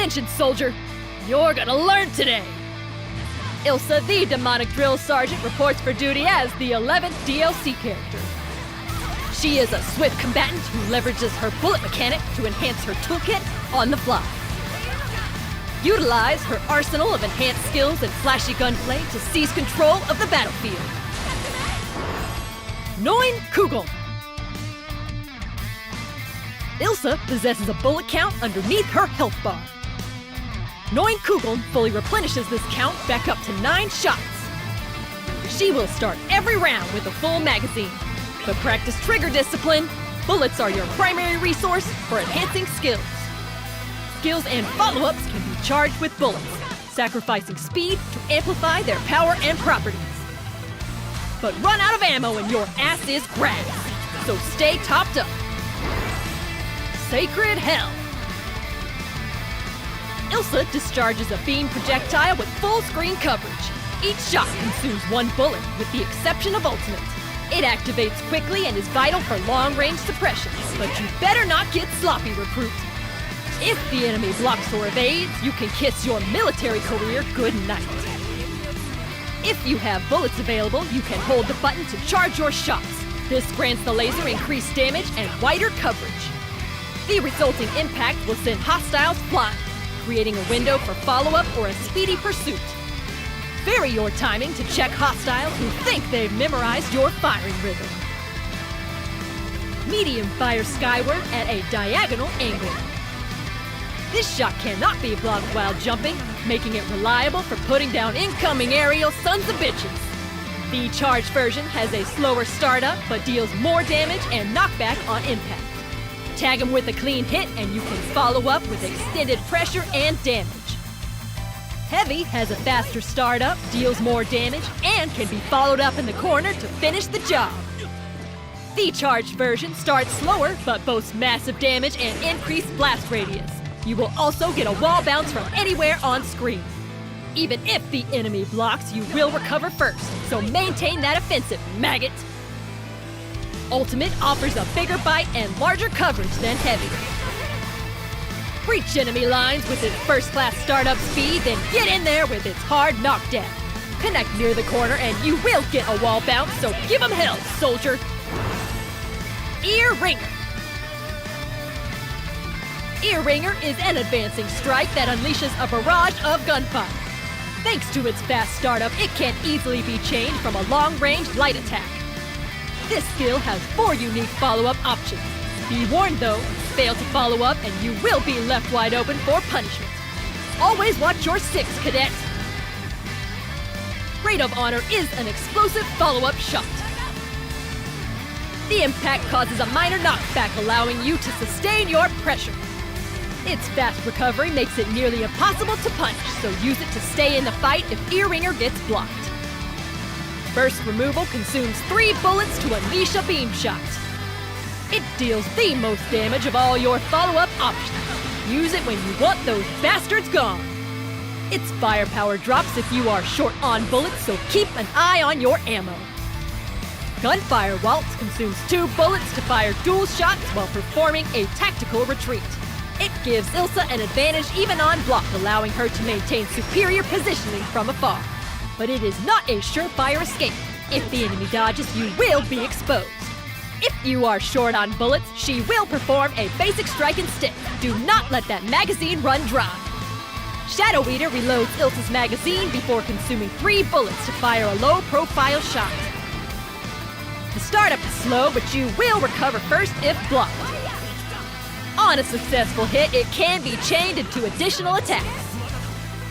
attention, soldier! You're gonna learn today! Ilsa, the demonic drill sergeant, reports for duty as the 11th DLC character. She is a swift combatant who leverages her bullet mechanic to enhance her toolkit on the fly. Utilize her arsenal of enhanced skills and flashy gunplay to seize control of the battlefield. 9 Kugel. Ilsa possesses a bullet count underneath her health bar. 9 Kugel fully replenishes this count back up to 9 shots. She will start every round with a full magazine, but practice trigger discipline. Bullets are your primary resource for enhancing skills. Skills and follow-ups can be charged with bullets, sacrificing speed to amplify their power and properties. But run out of ammo and your ass is grass, so stay topped up. Sacred Hell. Ilsa discharges a beam projectile with full screen coverage. Each shot consumes 1 bullet, with the exception of ultimate. It activates quickly and is vital for long-range suppression, but you better not get sloppy, recruit. If the enemy blocks or evades, you can kiss your military career good night. If you have bullets available, you can hold the button to charge your shots. This grants the laser increased damage and wider coverage. The resulting impact will send hostiles flying, creating a window for follow-up or a speedy pursuit. Vary your timing to check hostiles who think they've memorized your firing rhythm. Medium fires skyward at a diagonal angle. This shot cannot be blocked while jumping, making it reliable for putting down incoming aerial sons of bitches. The charged version has a slower startup, but deals more damage and knockback on impact. Tag him with a clean hit and you can follow up with extended pressure and damage. Heavy has a faster startup, deals more damage, and can be followed up in the corner to finish the job. The charged version starts slower, but boasts massive damage and increased blast radius. You will also get a wall bounce from anywhere on screen. Even if the enemy blocks, you will recover first, so maintain that offensive, maggot! Ultimate offers a bigger bite and larger coverage than Heavy. Breach enemy lines with its first-class startup speed, then get in there with its hard knockdown. Connect near the corner and you will get a wall bounce, so give 'em hell, soldier! Ear Ringer. Ear Ringer is an advancing strike that unleashes a barrage of gunfire. Thanks to its fast startup, it can easily be changed from a long-range light attack. This skill has 4 unique follow-up options. Be warned though, fail to follow up and you will be left wide open for punishment. Always watch your 6, cadet! Grade of Honor is an explosive follow-up shot. The impact causes a minor knockback, allowing you to sustain your pressure. Its fast recovery makes it nearly impossible to punish, so use it to stay in the fight if Ear Ringer gets blocked. Burst removal consumes 3 bullets to unleash a beam shot. It deals the most damage of all your follow-up options. Use it when you want those bastards gone. Its firepower drops if you are short on bullets, so keep an eye on your ammo. Gunfire Waltz consumes 2 bullets to fire dual shots while performing a tactical retreat. It gives Ilsa an advantage even on block, allowing her to maintain superior positioning from afar. But it is not a surefire escape. If the enemy dodges, you will be exposed. If you are short on bullets, she will perform a basic strike and stick. Do not let that magazine run dry. Shadow Eater reloads Ilsa's magazine before consuming 3 bullets to fire a low-profile shot. The startup is slow, but you will recover first if blocked. On a successful hit, it can be chained into additional attacks.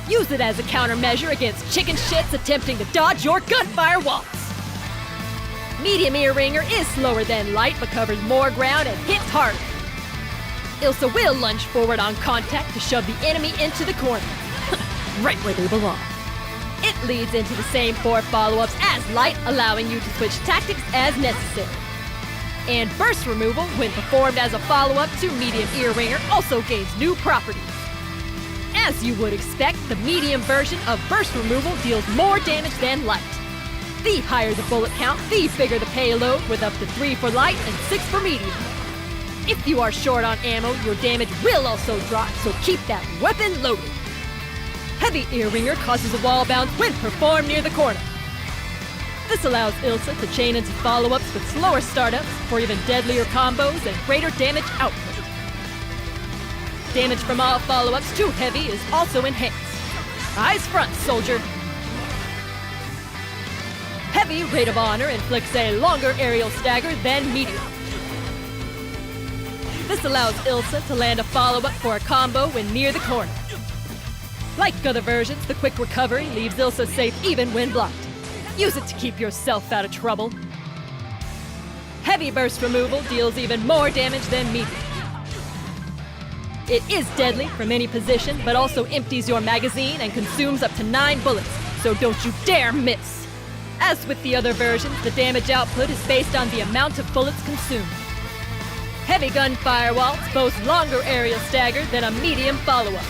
Use it as a countermeasure against chicken shits attempting to dodge your gunfire waltz. Medium Ear Ringer is slower than light, but covers more ground and hits harder. Ilsa will lunge forward on contact to shove the enemy into the corner. Right where they belong. It leads into the same 4 follow-ups as light, allowing you to switch tactics as necessary. And burst removal, when performed as a follow-up to medium Ear Ringer, also gains new properties. As you would expect, the medium version of burst removal deals more damage than light. The higher the bullet count, the bigger the payload, with up to 3 for light and 6 for medium. If you are short on ammo, your damage will also drop, so keep that weapon loaded. Heavy Ear Ringer causes a wall bounce when performed near the corner. This allows Ilsa to chain into follow-ups with slower startups for even deadlier combos and greater damage output. Damage from all follow-ups to Heavy is also enhanced. Eyes front, soldier! Heavy Rate of Honor inflicts a longer aerial stagger than Medium. This allows Ilsa to land a follow-up for a combo when near the corner. Like other versions, the quick recovery leaves Ilsa safe even when blocked. Use it to keep yourself out of trouble. Heavy Burst Removal deals even more damage than Medium. It is deadly from any position, but also empties your magazine and consumes up to 9 bullets, so don't you dare miss! As with the other versions, the damage output is based on the amount of bullets consumed. Heavy Gun Firewalls boast longer aerial stagger than a medium follow-up.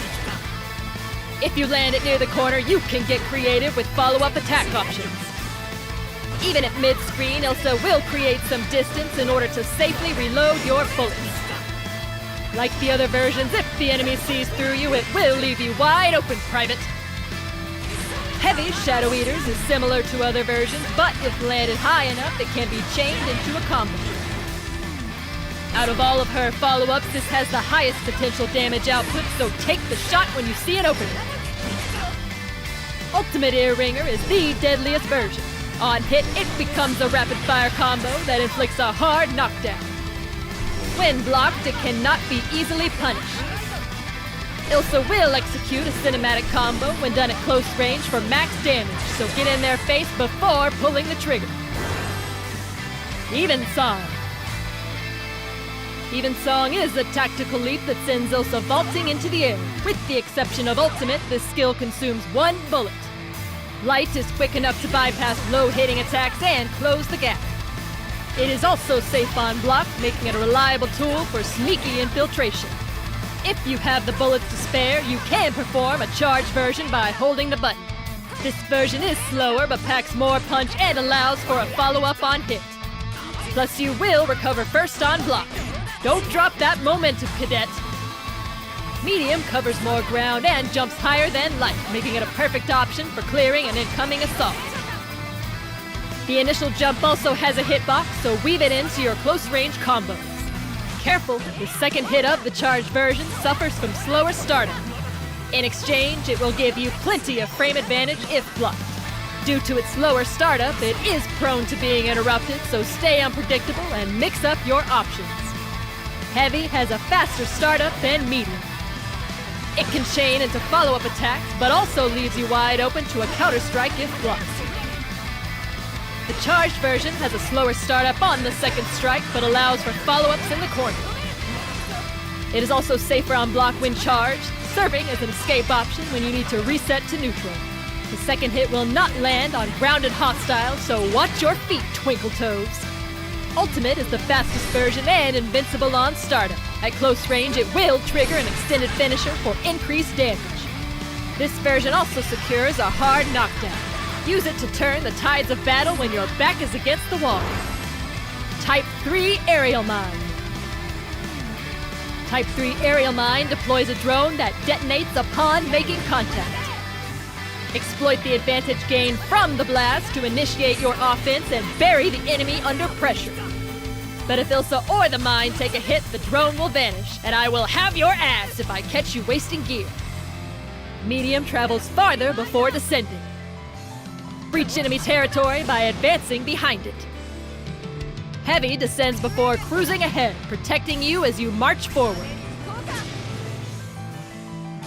If you land it near the corner, you can get creative with follow-up attack options. Even at mid-screen, Ilsa will create some distance in order to safely reload your bullets. Like the other versions, if the enemy sees through you, it will leave you wide open, Private. Heavy Shadow Eaters is similar to other versions, but if landed high enough, it can be chained into a combo. Out of all of her follow-ups, this has the highest potential damage output, so take the shot when you see it opening. Ultimate Ear Ringer is the deadliest version. On hit, it becomes a rapid-fire combo that inflicts a hard knockdown. When blocked, it cannot be easily punished. Ilsa will execute a cinematic combo when done at close range for max damage, so get in their face before pulling the trigger. Evensong. Evensong is a tactical leap that sends Ilsa vaulting into the air. With the exception of Ultimate, this skill consumes 1 bullet. Light is quick enough to bypass low-hitting attacks and close the gap. It is also safe on block, making it a reliable tool for sneaky infiltration. If you have the bullets to spare, you can perform a charged version by holding the button. This version is slower but packs more punch and allows for a follow-up on hit. Plus you will recover first on block. Don't drop that momentum, Cadet! Medium covers more ground and jumps higher than light, making it a perfect option for clearing an incoming assault. The initial jump also has a hitbox, so weave it into your close-range combos. Careful, the second hit of the charged version suffers from slower startup. In exchange, it will give you plenty of frame advantage if blocked. Due to its slower startup, it is prone to being interrupted, so stay unpredictable and mix up your options. Heavy has a faster startup than Medium. It can chain into follow-up attacks, but also leaves you wide open to a counter-strike if blocked. The charged version has a slower startup on the second strike, but allows for follow-ups in the corner. It is also safer on block when charged, serving as an escape option when you need to reset to neutral. The second hit will not land on grounded hostiles, so watch your feet, Twinkle Toes. Ultimate is the fastest version and invincible on startup. At close range, it will trigger an extended finisher for increased damage. This version also secures a hard knockdown. Use it to turn the tides of battle when your back is against the wall. Type 3 Aerial Mine. Type 3 Aerial Mine deploys a drone that detonates upon making contact. Exploit the advantage gained from the blast to initiate your offense and bury the enemy under pressure. But if Ilsa or the mine take a hit, the drone will vanish, and I will have your ass if I catch you wasting gear. Medium travels farther before descending. Breach enemy territory by advancing behind it. Heavy descends before cruising ahead, protecting you as you march forward.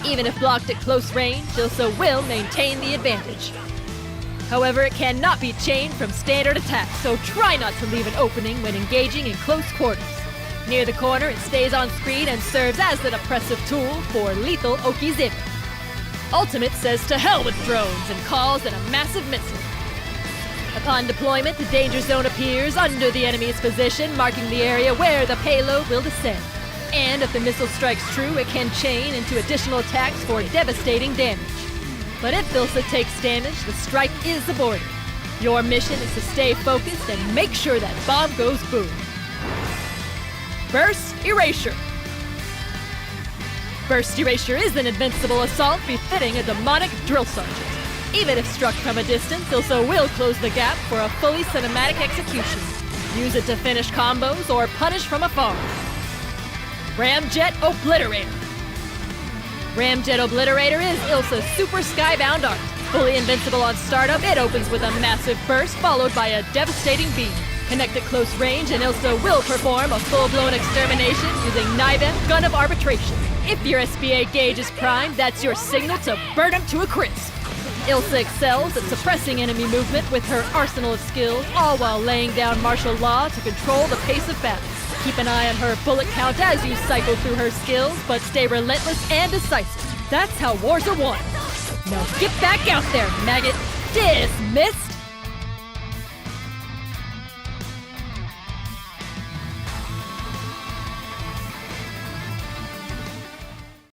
Even if blocked at close range, Ilsa will maintain the advantage. However, it cannot be chained from standard attacks, so try not to leave an opening when engaging in close quarters. Near the corner, it stays on screen and serves as an oppressive tool for lethal Okizeme. Ultimate says to hell with drones and calls in a massive missile. Upon deployment, the danger zone appears under the enemy's position, marking the area where the payload will descend. And if the missile strikes true, it can chain into additional attacks for devastating damage. But if Ilsa takes damage, the strike is aborted. Your mission is to stay focused and make sure that bomb goes boom. Burst Erasure. Burst Erasure is an invincible assault befitting a demonic drill sergeant. Even if struck from a distance, Ilsa will close the gap for a fully cinematic execution. Use it to finish combos or punish from afar. Ramjet Obliterator. Ramjet Obliterator is Ilsa's super skybound art. Fully invincible on startup, it opens with a massive burst followed by a devastating beam. Connect at close range and Ilsa will perform a full-blown extermination using Kniven Gun of Arbitration. If your SBA gauge is primed, that's your signal to burn him to a crisp. Ilsa excels at suppressing enemy movement with her arsenal of skills, all while laying down martial law to control the pace of battle. Keep an eye on her bullet count as you cycle through her skills, but stay relentless and decisive. That's how wars are won. Now get back out there, maggot. Dismissed.